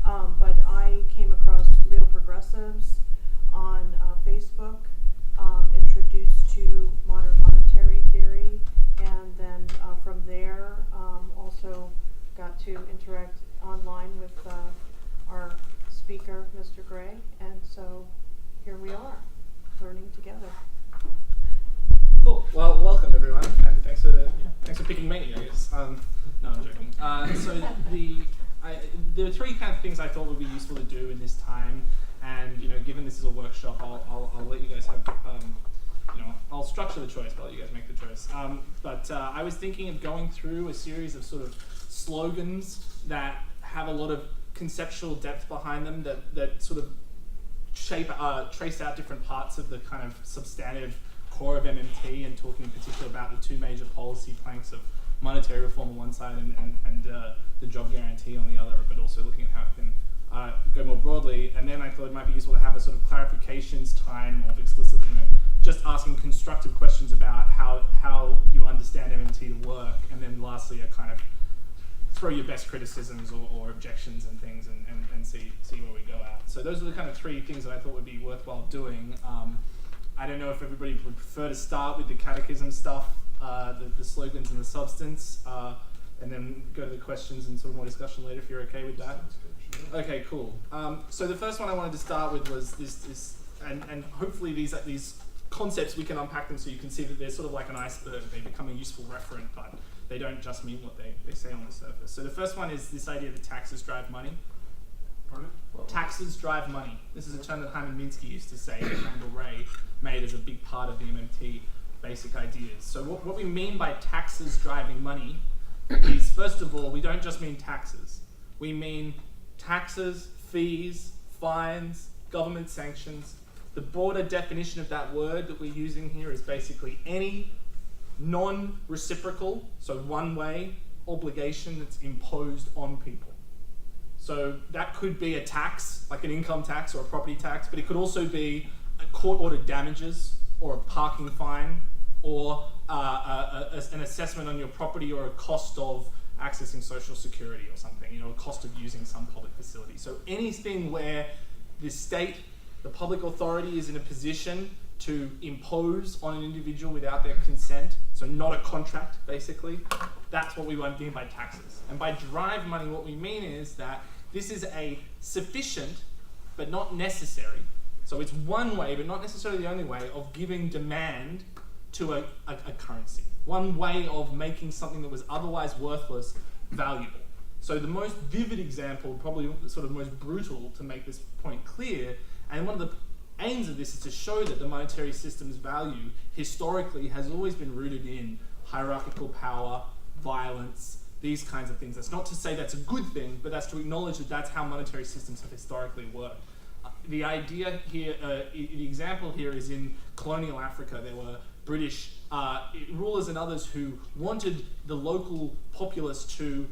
But I came across Real Progressives on Facebook, introduced to modern monetary theory, and then from there also got to interact online with our speaker, Mr. Gray, and so here we are, learning together. Cool. Well, welcome everyone, and thanks for picking me, I guess. No, I'm joking. So there are three kind of things I thought would be useful to do in this time, and given this is a workshop, I'll let you guys have I'll structure the choice, but I'll let you guys make the choice. But I was thinking of going through a series of sort of slogans that have a lot of conceptual depth behind them that sort of trace out different parts of the kind of substantive core of MMT, and talking in particular about the two major policy planks of monetary reform on one side and the job guarantee on the other, but also looking at how it can go more broadly. And then I thought it might be useful to have a sort of clarifications time of explicitly, just asking constructive questions about how you understand MMT to work, and then lastly a kind of throw your best criticisms or objections and things and see where we go at. So those are the kind of three things that I thought would be worthwhile doing. I don't know if everybody would prefer to start with the catechism stuff, the slogans and the substance, and then go to the questions and sort of more discussion later if you're okay with that. Okay, cool. So the first one I wanted to start with was this and hopefully these concepts we can unpack them so you can see that they're sort of like an iceberg. They become a useful referent, but they don't just mean what they say on the surface. So the first one is this idea that taxes drive money. Pardon? Taxes drive money. This is a term that Hyman Minsky used to say, that Rohan Grey made as a big part of the MMT basic ideas. So what we mean by taxes driving money is, first of all, we don't just mean taxes. We mean taxes, fees, fines, government sanctions. The broader definition of that word that we're using here is basically any non-reciprocal, so one-way obligation that's imposed on people. So that could be a tax, like an income tax or a property tax, but it could also be a court-ordered damages or a parking fine or an assessment on your property or a cost of accessing social security or something, a cost of using some public facility. So anything where the state, the public authority, is in a position to impose on an individual without their consent, so not a contract, basically, that's what we mean by taxes. And by drive money, what we mean is that this is a sufficient, but not necessary, so it's one way, but not necessarily the only way, of giving demand to a currency. One way of making something that was otherwise worthless valuable. So the most vivid example, probably sort of most brutal to make this point clear, and one of the aims of this is to show that the monetary system's value historically has always been rooted in hierarchical power, violence, these kinds of things. That's not to say that's a good thing, but that's to acknowledge that that's how monetary systems have historically worked. The idea here, the example here is in colonial Africa. There were British rulers and others who wanted the local populace to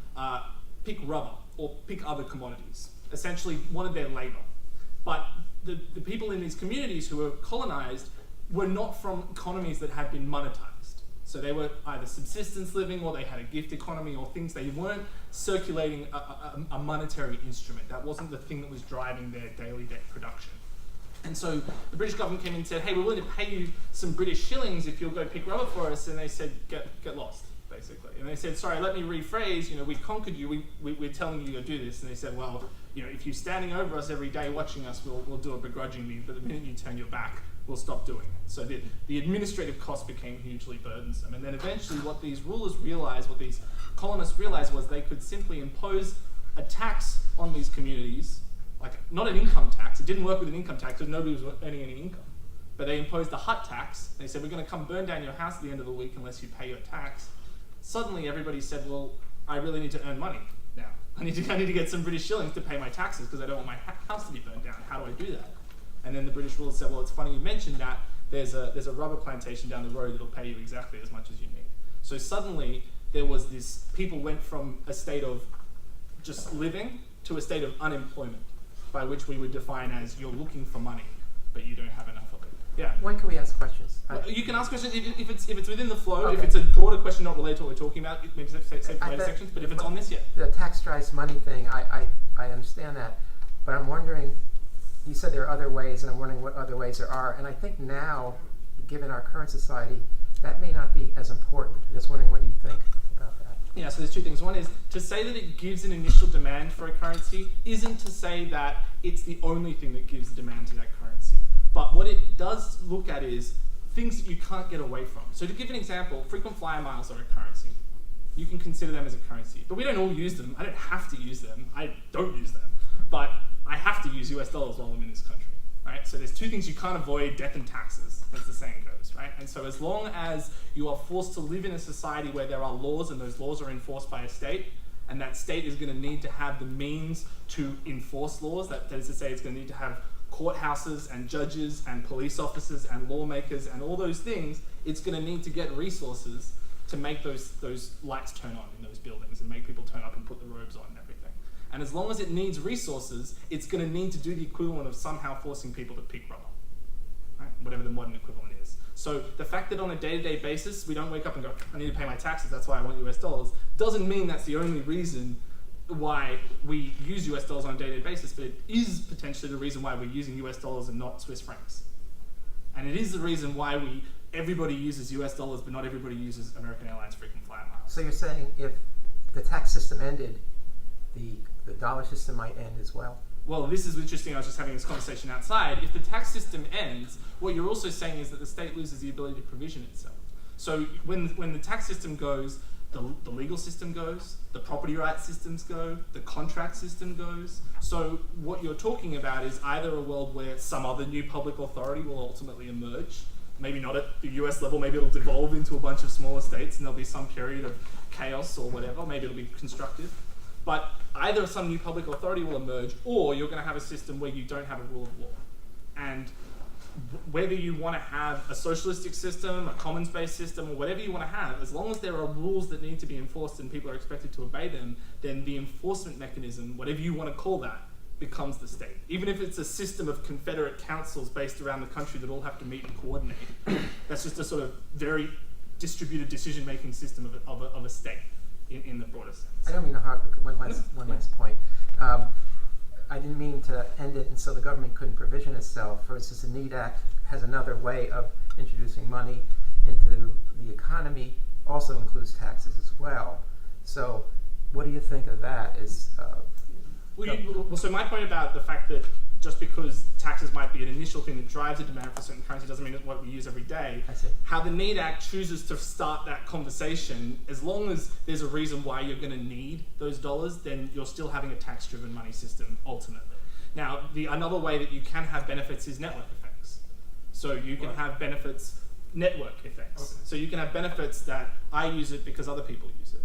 pick rubber or pick other commodities, essentially wanted their labor. But the people in these communities who were colonized were not from economies that had been monetized. So they were either subsistence living or they had a gift economy or things. They weren't circulating a monetary instrument. That wasn't the thing that was driving their daily production. And so the British government came in and said, hey, we're willing to pay you some British shillings if you'll go pick rubber for us. And they said, get lost, basically. And they said, sorry, let me rephrase, we conquered you, we're telling you to do this. And they said, well, if you're standing over us every day watching us, we'll do it begrudgingly, but the minute you turn your back, we'll stop doing it. So the administrative cost became hugely burdensome. And then eventually what these rulers realized, what these colonists realized, was they could simply impose a tax on these communities, like not an income tax. It didn't work with an income tax because nobody was earning any income. But they imposed a hut tax. They said, we're going to come burn down your house at the end of the week unless you pay your tax. Suddenly everybody said, well, I really need to earn money now. I need to get some British shillings to pay my taxes because I don't want my house to be burned down. How do I do that? And then the British rulers said, well, it's funny you mentioned that. There's a rubber plantation down the road that'll pay you exactly as much as you need. So suddenly there was this, people went from a state of just living to a state of unemployment, by which we would define as you're looking for money, but you don't have enough of it. Yeah. When can we ask questions? You can ask questions if it's within the flow. Okay. If it's a broader question not related to what we're talking about, maybe save for I later bet- sections. But if it's on this, yeah. The tax drives money thing, I understand that, but I'm wondering, you said there are other ways, and I'm wondering what other ways there are, and I think now, given our current society, that may not be as important. I'm just wondering what you think about that. Yeah, so there's two things. One is to say that it gives an initial demand for a currency isn't to say that it's the only thing that gives the demand to that currency. But what it does look at is things that you can't get away from. So to give an example, frequent flyer miles are a currency. You can consider them as a currency. But we don't all use them. I don't have to use them. I don't use them. But I have to use US dollars while I'm in this country. Right? So there's two things you can't avoid: death and taxes, as the saying goes, right? And so as long as you are forced to live in a society where there are laws and those laws are enforced by a state, and that state is going to need to have the means to enforce laws, that is to say it's going to need to have courthouses and judges and police officers and lawmakers and all those things, it's going to need to get resources to make those lights turn on in those buildings and make people turn up and put the robes on and everything. And as long as it needs resources, it's going to need to do the equivalent of somehow forcing people to pick rubber, right? Whatever the modern equivalent is. So the fact that on a day-to-day basis, we don't wake up and go, I need to pay my taxes, that's why I want US dollars, doesn't mean that's the only reason why we use US dollars on a day-to-day basis, but it is potentially the reason why we're using US dollars and not Swiss francs. And it is the reason why everybody uses US dollars, but not everybody uses American Airlines frequent flyer miles. So you're saying if the tax system ended, the dollar system might end as well? Well, this is interesting. I was just having this conversation outside. If the tax system ends, what you're also saying is that the state loses the ability to provision itself. So when the tax system goes, the legal system goes, the property rights systems go, the contract system goes. So what you're talking about is either a world where some other new public authority will ultimately emerge, maybe not at the US level, maybe it'll devolve into a bunch of smaller states and there'll be some period of chaos or whatever, maybe it'll be constructive. But either some new public authority will emerge, or you're going to have a system where you don't have a rule of law. And whether you want to have a socialistic system, a commons-based system, or whatever you want to have, as long as there are rules that need to be enforced and people are expected to obey them, then the enforcement mechanism, whatever you want to call that, becomes the state. Even if it's a system of confederate councils based around the country that all have to meet and coordinate, that's just a sort of very distributed decision-making system of a state. In the broader sense. I don't mean to harp, one last point. I didn't mean to end it and so the government couldn't provision itself. For instance, the NEED Act has another way of introducing money into the economy, also includes taxes as well. So what do you think of that? So my point about the fact that just because taxes might be an initial thing that drives a demand for certain currency doesn't mean it's what we use every day. I see. How the NEED Act chooses to start that conversation, as long as there's a reason why you're going to need those dollars, then you're still having a tax-driven money system ultimately. Now, another way that you can have benefits is network effects. So you can have benefits, network effects. Okay. So you can have benefits that I use it because other people use it.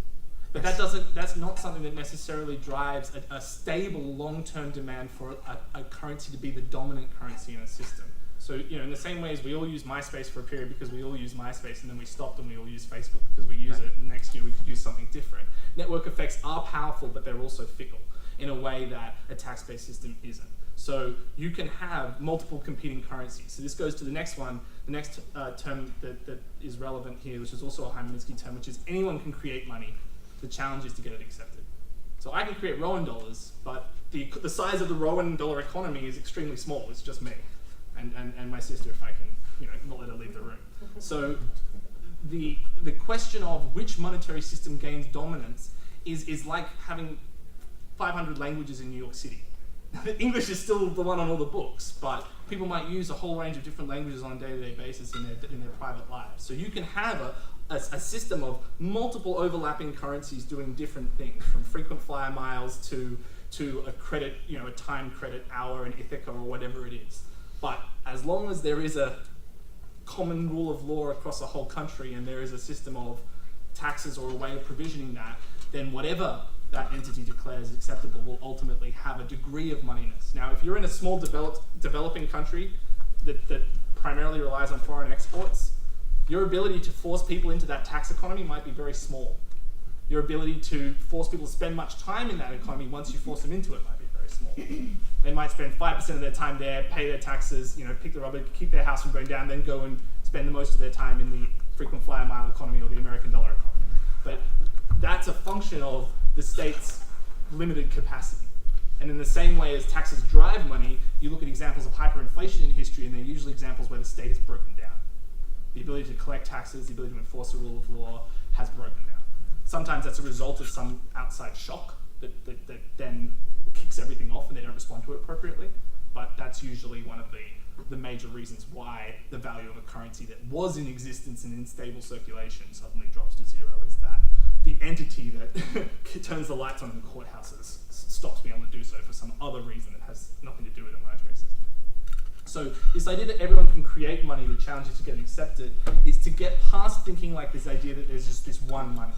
But that's not something that necessarily drives a stable long-term demand for a currency to be the dominant currency in a system. So, in the same way as we all use MySpace for a period because we all use MySpace and then we stopped and we all use Facebook because we use it and next year we could use something different. Network effects are powerful, but they're also fickle in a way that a tax-based system isn't. So you can have multiple competing currencies. So this goes to the next one, the next term that is relevant here, which is also a Hyman-Minsky term, which is anyone can create money. The challenge is to get it accepted. So I can create Rowan dollars, but the size of the Rowan dollar economy is extremely small. It's just me and my sister, if I can, not let her leave the room. So the question of which monetary system gains dominance is like having 500 languages in New York City. English is still the one on all the books, but people might use a whole range of different languages on a day-to-day basis in their private lives. So you can have a system of multiple overlapping currencies doing different things, from frequent flyer miles to a credit, a time credit hour in Ithaca or whatever it is. But as long as there is a common rule of law across a whole country and there is a system of taxes or a way of provisioning that, then whatever that entity declares acceptable will ultimately have a degree of moneyness. Now, if you're in a small developing country that primarily relies on foreign exports, your ability to force people into that tax economy might be very small. Your ability to force people to spend much time in that economy once you force them into it might be very very small. They might spend 5% of their time there, pay their taxes, pick the rubber, keep their house from burning down, then go and spend the most of their time in the frequent flyer mile economy or the American dollar economy. But that's a function of the state's limited capacity. And in the same way as taxes drive money, you look at examples of hyperinflation in history, and they're usually examples where the state is broken down. The ability to collect taxes, the ability to enforce the rule of law has broken down. Sometimes that's a result of some outside shock that then kicks everything off and they don't respond to it appropriately. But that's usually one of the major reasons why the value of a currency that was in existence and in stable circulation suddenly drops to zero, is that the entity that turns the lights on in the courthouses stops being able to do so for some other reason that has nothing to do with the monetary system. So this idea that everyone can create money, the challenge is to get it accepted, is to get past thinking like this idea that there's just this one money.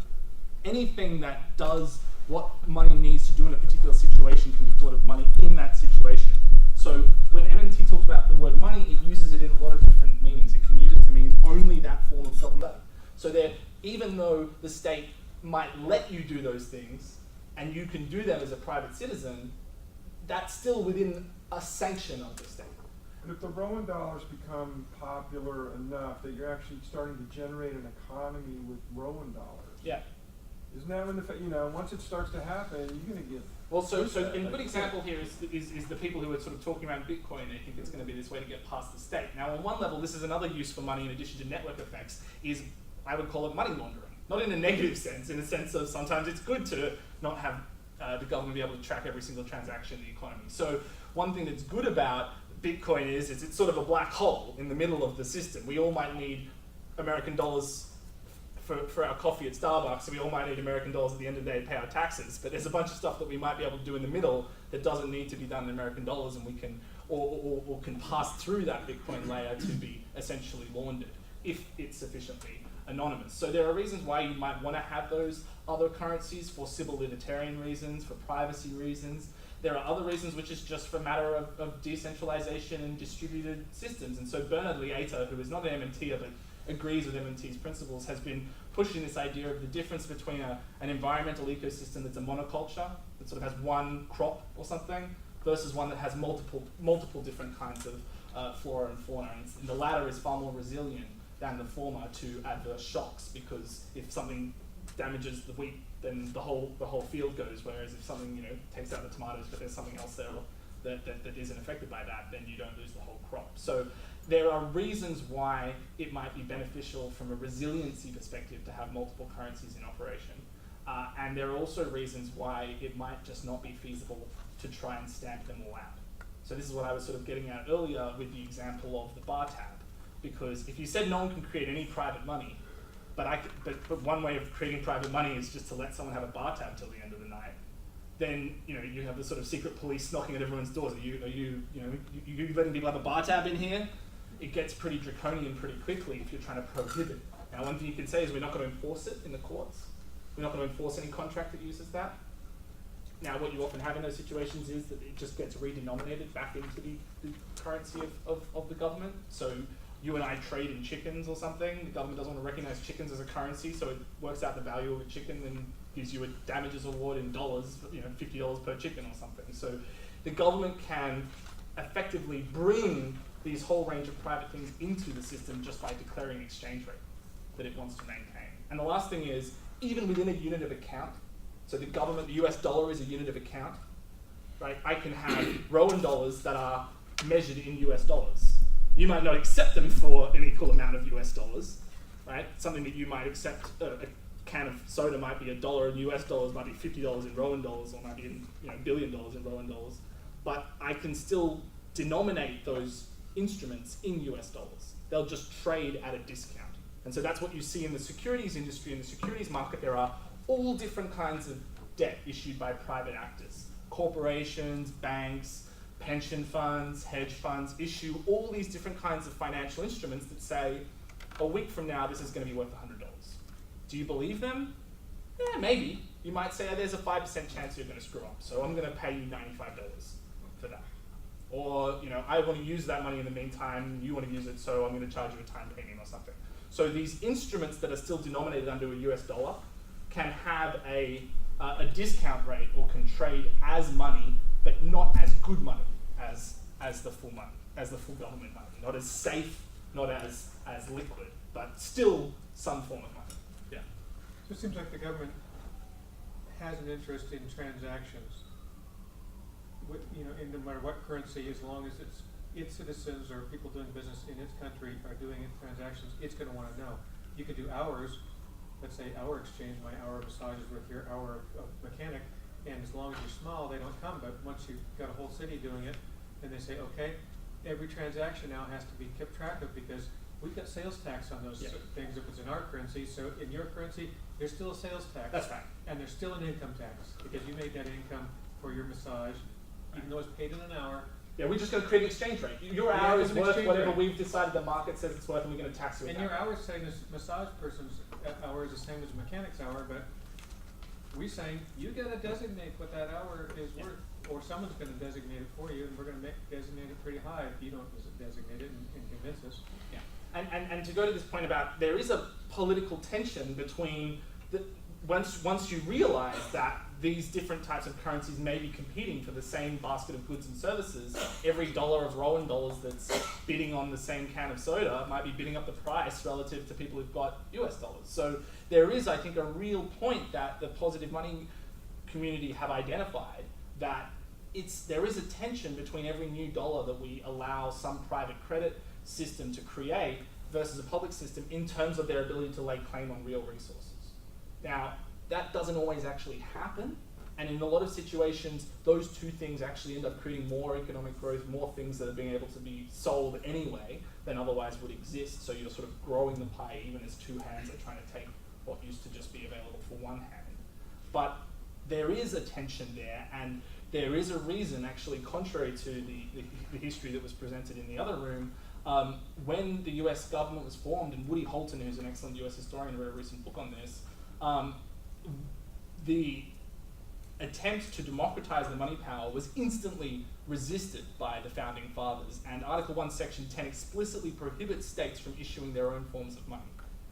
Anything that does what money needs to do in a particular situation can be thought of money in that situation. So when MMT talks about the word money, it uses it in a lot of different meanings. It can use it to mean only that form of government. So even though the state might let you do those things, and you can do them as a private citizen, that's still within a sanction of the state. But if the Rowan dollars become popular enough that you're actually starting to generate an economy with Rowan dollars, yeah. Isn't that when once it starts to happen, you're going to get... Well, so a good example here is the people who are sort of talking around Bitcoin. They think it's going to be this way to get past the state. Now, on one level, this is another use for money in addition to network effects, is I would call it money laundering. Not in a negative sense, in a sense of sometimes it's good to not have the government be able to track every single transaction in the economy. So one thing that's good about Bitcoin is it's sort of a black hole in the middle of the system. We all might need American dollars for our coffee at Starbucks, so we all might need American dollars at the end of the day to pay our taxes, but there's a bunch of stuff that we might be able to do in the middle that doesn't need to be done in American dollars, and we can, or can pass through that Bitcoin layer to be essentially laundered if it's sufficiently anonymous. So there are reasons why you might want to have those other currencies for civil libertarian reasons, for privacy reasons. There are other reasons which is just for a matter of decentralization and distributed systems. And so Bernard Lieta, who is not an MMTer but agrees with MMT's principles, has been pushing this idea of the difference between an environmental ecosystem that's a monoculture, that sort of has one crop or something, versus one that has multiple different kinds of flora and fauna. And the latter is far more resilient than the former to adverse shocks, because if something damages the wheat, then the whole field goes, whereas if something takes out the tomatoes but there's something else there that isn't affected by that, then you don't lose the whole crop. So there are reasons why it might be beneficial from a resiliency perspective to have multiple currencies in operation. And there are also reasons why it might just not be feasible to try and stamp them all out. So this is what I was sort of getting at earlier with the example of the bar tab. Because if you said no one can create any private money, but one way of creating private money is just to let someone have a bar tab till the end of the night, then you have the sort of secret police knocking at everyone's doors. Are you letting people have a bar tab in here? It gets pretty draconian pretty quickly if you're trying to prohibit. Now, one thing you can say is we're not going to enforce it in the courts. We're not going to enforce any contract that uses that. Now, what you often have in those situations is that it just gets redenominated back into the currency of the government. So you and I trade in chickens or something. The government doesn't want to recognize chickens as a currency, so it works out the value of a chicken and gives you a damages award in dollars, $50 per chicken or something. So the government can effectively bring these whole range of private things into the system just by declaring an exchange rate that it wants to maintain. And the last thing is, even within a unit of account, so the US dollar is a unit of account, right? I can have Rowan dollars that are measured in US dollars. You might not accept them for an equal amount of US dollars, right? Something that you might accept, a can of soda might be $1 in US dollars, might be $50 in Rowan dollars, or might be $1 billion in Rowan dollars. But I can still denominate those instruments in US dollars. They'll just trade at a discount. And so that's what you see in the securities industry. In the securities market, there are all different kinds of debt issued by private actors. Corporations, banks, pension funds, hedge funds issue all these different kinds of financial instruments that say, a week from now, this is going to be worth $100. Do you believe them? Yeah, maybe. You might say, there's a 5% chance you're going to screw up, so I'm going to pay you $95 for that. Or, I want to use that money in the meantime, you want to use it, so I'm going to charge you a time premium or something. So these instruments that are still denominated under a US dollar can have a discount rate or can trade as money, but but not as good money as the full money, as the full government money. Not as safe, not as liquid, but still some form of money. Yeah. So it seems like the government has an interest in transactions, in no matter what currency, as long as its citizens or people doing business in its country are doing its transactions, it's going to want to know. You could do hours, let's say hour exchange, my hour of massage is worth your hour of mechanic, and as long as you're small, they don't come. But once you've got a whole city doing it, then they say, okay, every transaction now has to be kept track of because we've got sales tax on those things if it's in our currency. So in your currency, there's still a sales tax. That's right. And there's still an income tax because you made that income for your massage, even though it's paid in an hour. Yeah, we're just going to create an exchange rate. Your Yeah, hour it's is an worth exchange whatever rate. we've decided the market says it's worth, and we're going to tax you. And at your that. hour is saying this massage person's hour is the same as a mechanic's hour, but we're saying you got to designate what that hour is worth, or someone's going to designate it for you, and we're going to designate it pretty high if you don't designate it and convince us. Yeah, and to go to this point about there is a political tension between once you realize that these different types of currencies may be competing for the same basket of goods and services, every dollar of Rowan dollars that's bidding on the same can of soda might be bidding up the price relative to people who've got US dollars. So there is, I think, a real point that the positive money community have identified that there is a tension between every new dollar that we allow some private credit system to create versus a public system in terms of their ability to lay claim on real resources. Now, that doesn't always actually happen, and in a lot of situations, those two things actually end up creating more economic growth, more things that are being able to be sold anyway than otherwise would exist, so you're sort of growing the pie even as two hands are trying to take what used to just be available for one hand. But there is a tension there, and there is a reason, actually, contrary to the history that was presented in the other room, when the US government was formed, and Woody Holton, who's an excellent US historian, wrote a recent book on this, the attempt to democratize the money power was instantly resisted by the founding fathers, and Article 1, Section 10 explicitly prohibits states from issuing their own forms of money,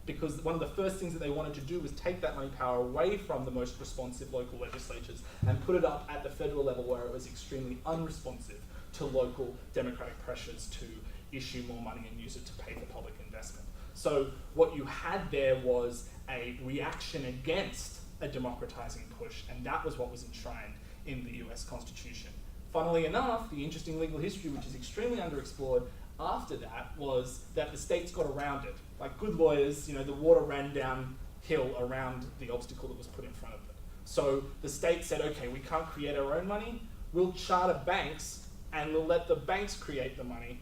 because one of the first things that they wanted to do was take that money power away from the most responsive local legislatures and put it up at the federal level where it was extremely unresponsive to local democratic pressures to issue more money and use it to pay for public investment. So what you had there was a reaction against a democratizing push, and that was what was enshrined in the US Constitution. Funnily enough, the interesting legal history, which is extremely underexplored after that, was that the states got around it. Like good lawyers, the water ran downhill around the obstacle that was put in front of them. So the state said, okay, we can't create our own money, we'll charter banks, and we'll let the banks create the money,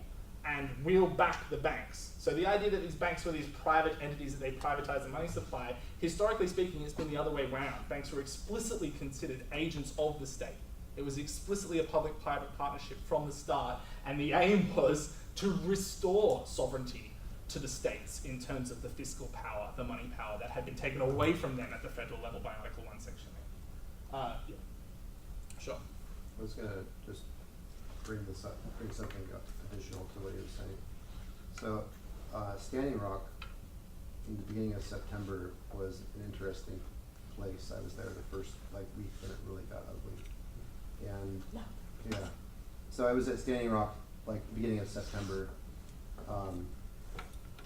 and we'll back the banks. So the idea that these banks were these private entities that they privatize the money supply, historically speaking, it's been the other way around. Banks were explicitly considered agents of the state. It was explicitly a public-private partnership from the start, and the aim was to restore sovereignty to the states in terms of the fiscal power, the money power that had been taken away from them at the federal level by Article 1, Section 8. Yeah. Sure. I was going to just bring something up additional to what you were saying. So, Standing Rock, in the beginning of September, was an interesting place. I was there the first week when it really got ugly, and yeah. So I was at Standing Rock beginning of September,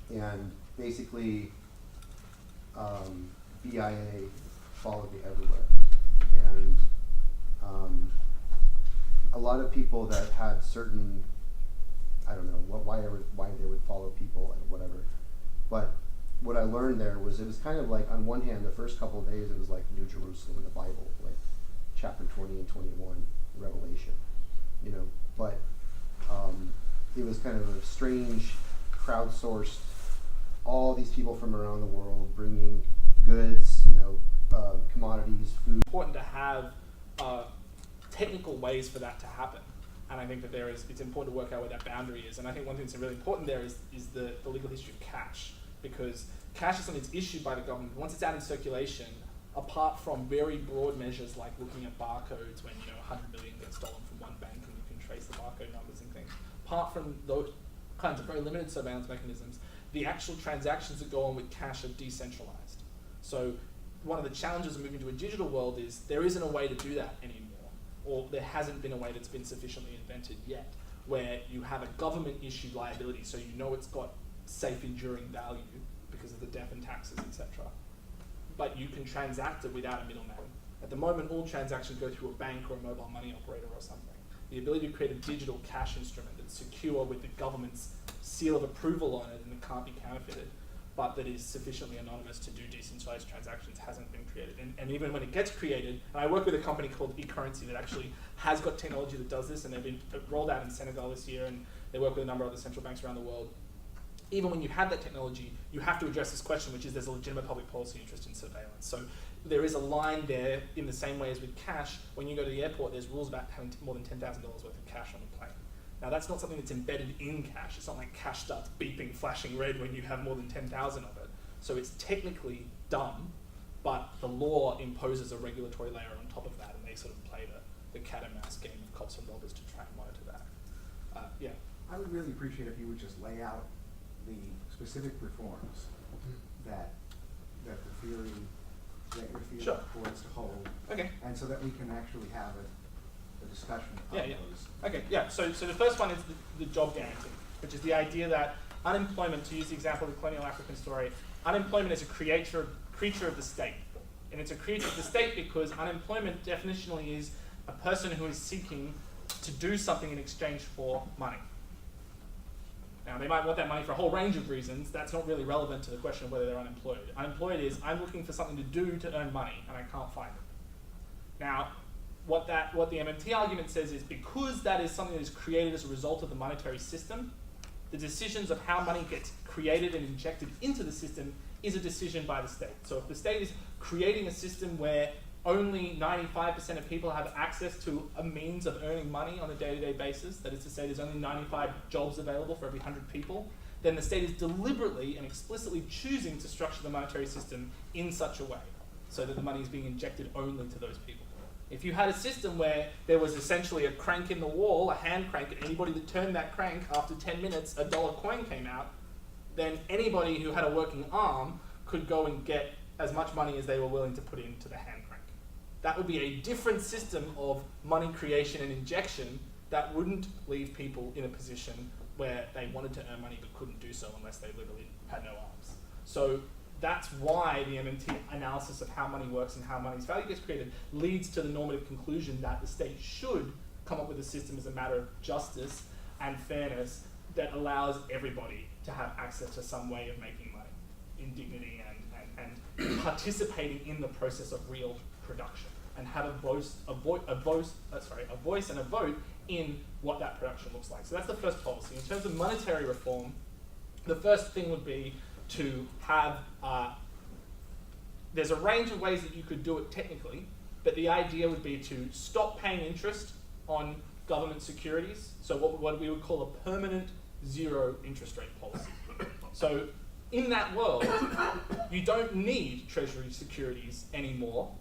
and basically BIA followed me everywhere, and a lot of people that had certain, I don't know why they would follow people and whatever, but what I learned there was it was kind of like, on one hand, the first couple of days it was like New Jerusalem in the Bible, like chapter 20 and 21, Revelation, but it was kind of a strange, crowdsourced, all these people from around the world bringing goods, commodities, food. Important to have technical ways for that to happen, and I think that it's important to work out where that boundary is. And I think one thing that's really important there is the legal history of cash, because cash is something that's issued by the government. Once it's out in circulation, apart from very broad measures like looking at barcodes when 100 million gets stolen from one bank and you can trace the barcode numbers and things, apart from those kinds of very limited surveillance mechanisms, the actual transactions that go on with cash are decentralized. So one of the challenges of moving to a digital world is there isn't a way to do that anymore. or there hasn't been a way that's been sufficiently invented yet, where you have a government-issued liability, so you know it's got safe enduring value because of the death and taxes, etc. But you can transact it without a middleman. At the moment, all transactions go through a bank or a mobile money operator or something. The ability to create a digital cash instrument that's secure with the government's seal of approval on it and it can't be counterfeited, but that is sufficiently anonymous to do decentralized transactions hasn't been created. And even when it gets created, and I work with a company called eCurrency that actually has got technology that does this, and they've been rolled out in Senegal this year, and they work with a number of other central banks around the world. Even when you have that technology, you have to address this question, which is there's a legitimate public policy interest in surveillance. So there is a line there in the same way as with cash. When you go to the airport, there's rules about having more than $10,000 worth of cash on the plane. Now that's not something that's embedded in cash. It's not like cash starts beeping, flashing red when you have more than 10,000 of it. So it's technically dumb, but the law imposes a regulatory layer on top of that, and they sort of play the cat and mouse game of cops and robbers to try and monitor that. Yeah. I would really appreciate if you would just lay out the specific reforms that the theory that your theory Sure. purports to hold, Okay. and so that we can actually have a discussion of Yeah, yeah. those. Okay, yeah, so the first one is the job guarantee, which is the idea that unemployment, to use the example of the colonial African story, unemployment is a creature of the state. And it's a creature of the state because unemployment definitionally is a person who is seeking to do something in exchange for money. Now, they might want that money for a whole range of reasons. That's not really relevant to the question of whether they're unemployed. Unemployed is, I'm looking for something to do to earn money, and I can't find it. Now, what the MMT argument says is because that is something that is created as a result of the monetary system, the decisions of how money gets created and injected into the system is a decision by the state. So if the state is creating a system where only 95% of people have access to a means of earning money on a day-to-day basis, that is to say there's only 95 jobs available for every 100 people, then the state is deliberately and explicitly choosing to structure the monetary system in such a way so that the money is being injected only to those people. If you had a system where there was essentially a crank in the wall, a hand crank, and anybody that turned that crank after 10 minutes, a dollar coin came out, then anybody who had a working arm could go and get as much money as they were willing to put into the hand crank. That would be a different system of money creation and injection that wouldn't leave people in a position where they wanted to earn money but couldn't do so unless they literally had no arms. So that's why the MMT analysis of how money works and how money's value gets created leads to the normative conclusion that the state should come up with a system as a matter of justice and fairness that allows everybody to have access to some way of making money in dignity and participating in the process of real production and have a voice and a vote in what that production looks like. So that's the first policy. In terms of monetary reform, the first thing would be to have, there's a range of ways that you could do it technically, but the idea would be to stop paying interest on government securities, so what we would call a permanent zero interest rate policy. So in that world, you don't need treasury securities anymore.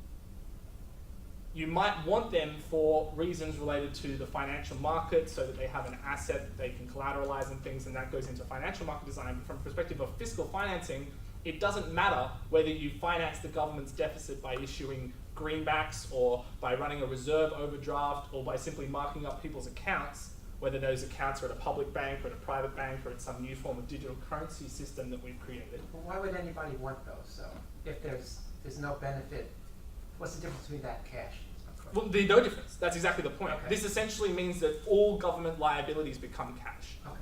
You might want them for reasons related to the financial market so that they have an asset that they can collateralize and things, and that goes into financial market design. But from the perspective of fiscal financing, it doesn't matter whether you finance the government's deficit by issuing greenbacks or by running a reserve overdraft or by simply marking up people's accounts, whether those accounts are at a public bank or at a private bank or at some new form of digital currency system that we've created. Well, why would anybody want those, though? If there's no benefit, what's the difference between that and cash? Well, there's no difference. That's exactly the point. Okay. This essentially means that all government liabilities become cash. Okay.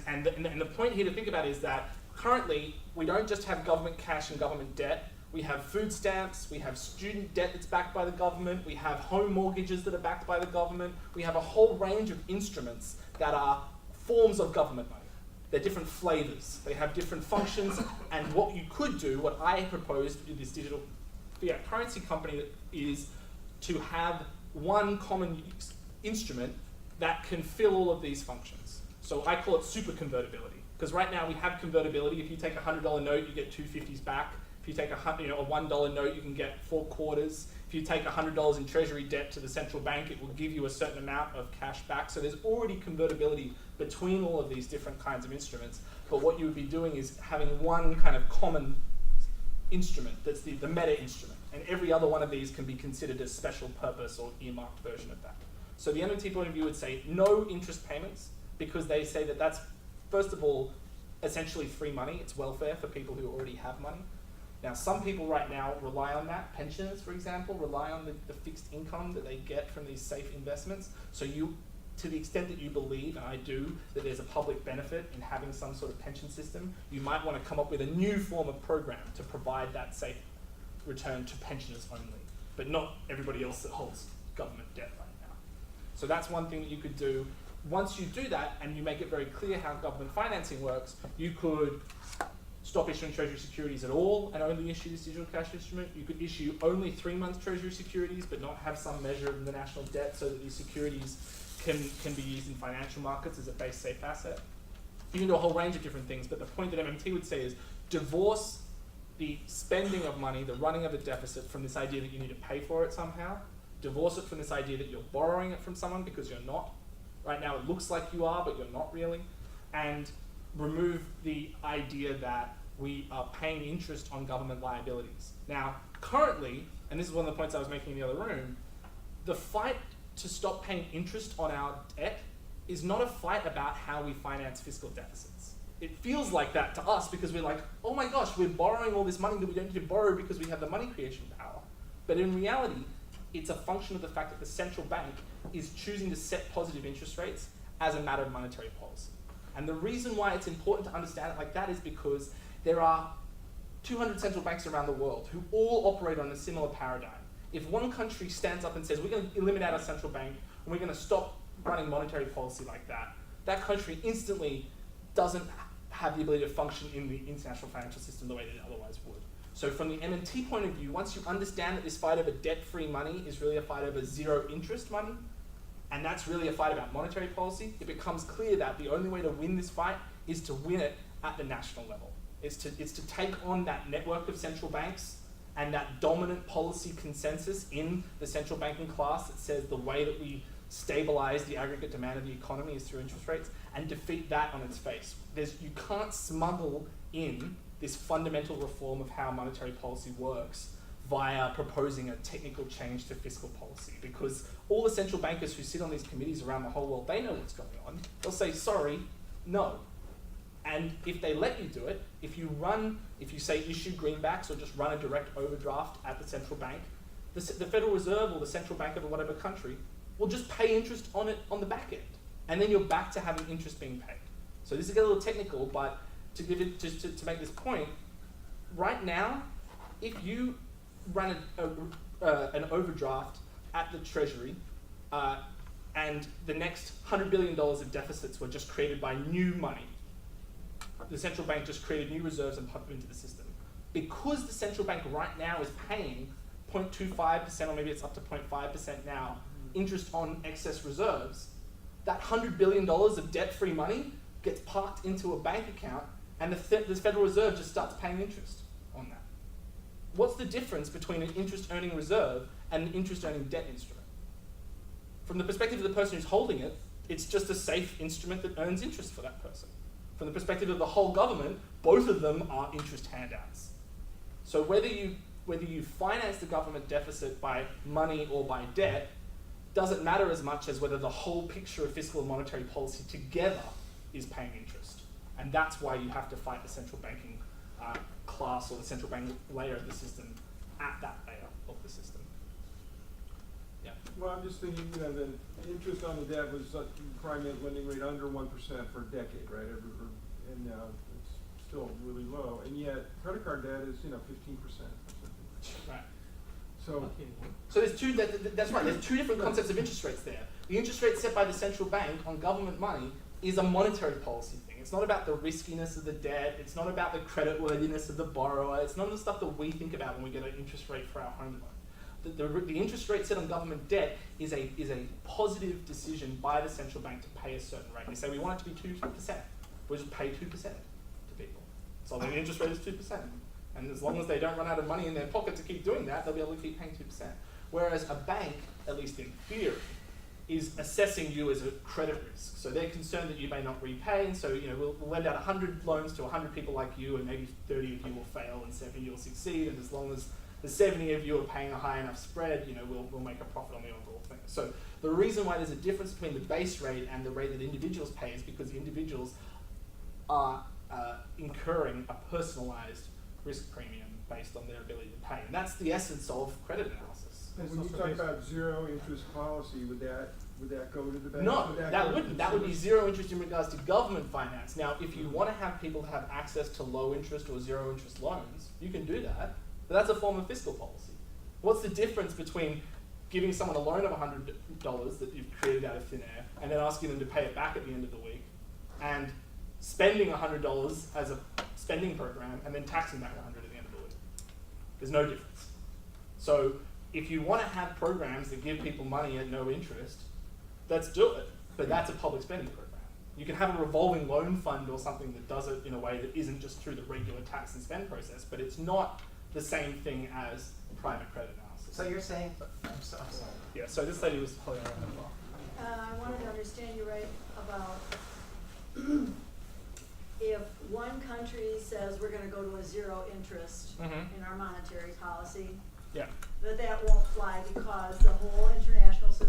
And the point here to think about is that currently we don't just have government cash and government debt. We have food stamps, we have student debt that's backed by the government, we have home mortgages that are backed by the government, we have a whole range of instruments that are forms of government money. They're different flavors, they have different functions, and what you could do, what I proposed in this digital fiat currency company is to have one common instrument that can fill all of these functions. So I call it super convertibility, because right now we have convertibility. If you take a $100 note, you get 250s back. If you take a $1 note, you can get 4 quarters. If you take $100 in treasury debt to the central bank, it will give you a certain amount of cash back. So there's already convertibility between all of these different kinds of instruments. But what you would be doing is having one kind of common instrument that's the meta instrument, and every other one of these can be considered a special purpose or earmarked version of that. So the MMT point of view would say no interest payments, because they say that that's, first of all, essentially free money. It's welfare for people who already have money. Now, some people right now rely on that. Pensioners, for example, rely on the fixed income that they get from these safe investments. So you, to the extent that you believe, and I do, that there's a public benefit in having some sort of pension system, you might want to come up with a new form of program to provide that safe return to pensioners only, but not everybody else that holds government debt right now. So that's one thing that you could do. Once you do that and you make it very clear how government financing works, you could stop issuing treasury securities at all and only issue this digital cash instrument. You could issue only 3-month treasury securities but not have some measure of the national debt so that these securities can be used in financial markets as a base safe asset. You can do a whole range of different things, but the point that MMT would say is divorce the spending of money, the running of a deficit, from this idea that you need to pay for it somehow. Divorce it from this idea that you're borrowing it from someone because you're not. Right now it looks like you are, but you're not really. And remove the idea that we are paying interest on government liabilities. Now, currently, and this is one of the points I was making in the other room, the fight to stop paying interest on our debt is not a fight about how we finance fiscal deficits. It feels like that to us because we're like, oh my gosh, we're borrowing all this money that we don't need to borrow because we have the money creation power. But in reality, it's a function of the fact that the central bank is choosing to set positive interest rates as a matter of monetary policy. And the reason why it's important to understand it like that is because there are 200 central banks around the world who all operate on a similar paradigm. If one country stands up and says, we're going to eliminate our central bank and we're going to stop running monetary policy like that, that country instantly doesn't have the ability to function in the international financial system the way that it otherwise would. So from the MMT point of view, once you understand that this fight over debt-free money is really a fight over zero interest money, and that's really a fight about monetary policy, it becomes clear that the only way to win this fight is to win it at the national level. It's to take on that network of central banks and that dominant policy consensus in the central banking class that says the way that we stabilize the aggregate demand of the economy is through interest rates, and defeat that on its face. You can't smuggle in this fundamental reform of how monetary policy works via proposing a technical change to fiscal policy, because all the central bankers who sit on these committees around the whole world, they know what's going on. They'll say, sorry, no. And if they let you do it, if you say issue greenbacks or just run a direct overdraft at the central bank, the Federal Reserve or the central bank of whatever country will just pay interest on it on the back end. And then you're back to having interest being paid. So this is a little technical, but to give it to make this point, right now, if you run an overdraft at the Treasury, and the next $100 billion of deficits were just created by new money, the central bank just created new reserves and pumped them into the system. Because the central bank right now is paying 0.25%, or maybe it's up to 0.5% now, interest on excess reserves, that $100 billion of debt-free money gets parked into a bank account, and the Federal Reserve just starts paying interest on that. What's the difference between an interest-earning reserve and an interest-earning debt instrument? From the perspective of the person who's holding it, it's just a safe instrument that earns interest for that person. From the perspective of the whole government, both of them are interest handouts. So whether you finance the government deficit by money or by debt doesn't matter as much as whether the whole picture of fiscal and monetary policy together is paying interest. And that's why you have to fight the central banking class or the central bank layer of the system at that layer of the system. Yeah. Well, I'm just thinking, the interest on the debt was prime lending rate under 1% for a decade, right? And now it's still really low, and yet credit card debt is 15% or something. Right. So there's two. That's right. There's two different concepts of interest rates there. The interest rate set by the central bank on government money is a monetary policy thing. It's not about the riskiness of the debt. It's not about the creditworthiness of the borrower. It's none of the stuff that we think about when we get an interest rate for our home loan. The interest rate set on government debt is a positive decision by the central bank to pay a certain rate. They say we want it to be 2%. We'll just pay 2% to people. So the interest rate is 2%. And as long as they don't run out of money in their pocket to keep doing that, they'll be able to keep paying 2%. Whereas a bank, at least in theory, is assessing you as a credit risk. So they're concerned that you may not repay, and so we'll lend out 100 loans to 100 people like you, and maybe 30 of you will fail, and 70 you'll succeed, and as long as the 70 of you are paying a high enough spread, you know, we'll make a profit on the overall thing. So the reason why there's a difference between the base rate and the rate that individuals pay is because the individuals are incurring a personalized risk premium based on their ability to pay. And that's the essence of credit analysis. And when you talk about zero interest policy, would that go to the bank? No, Would that go to wouldn't. That would be consumers? zero interest in regards to government finance. Now, if you want to have people to have access to low interest or zero interest loans, you can do that. But that's a form of fiscal policy. What's the difference between giving someone a loan of $100 that you've created out of thin air and then asking them to pay it back at the end of the week, and spending $100 as a spending program and then taxing back $100 at the end of the week? There's no difference. So if you want to have programs that give people money at no interest, let's do it. But that's a public spending program. You can have a revolving loan fund or something that does it in a way that isn't just through the regular tax and spend process, but it's not the same thing as private credit analysis. So you're saying, I'm sorry. Yeah, so this lady was holding her hand up. I wanted to understand you right about if one country says we're gonna go to a zero interest Mhm. in our monetary policy, Yeah. that won't fly because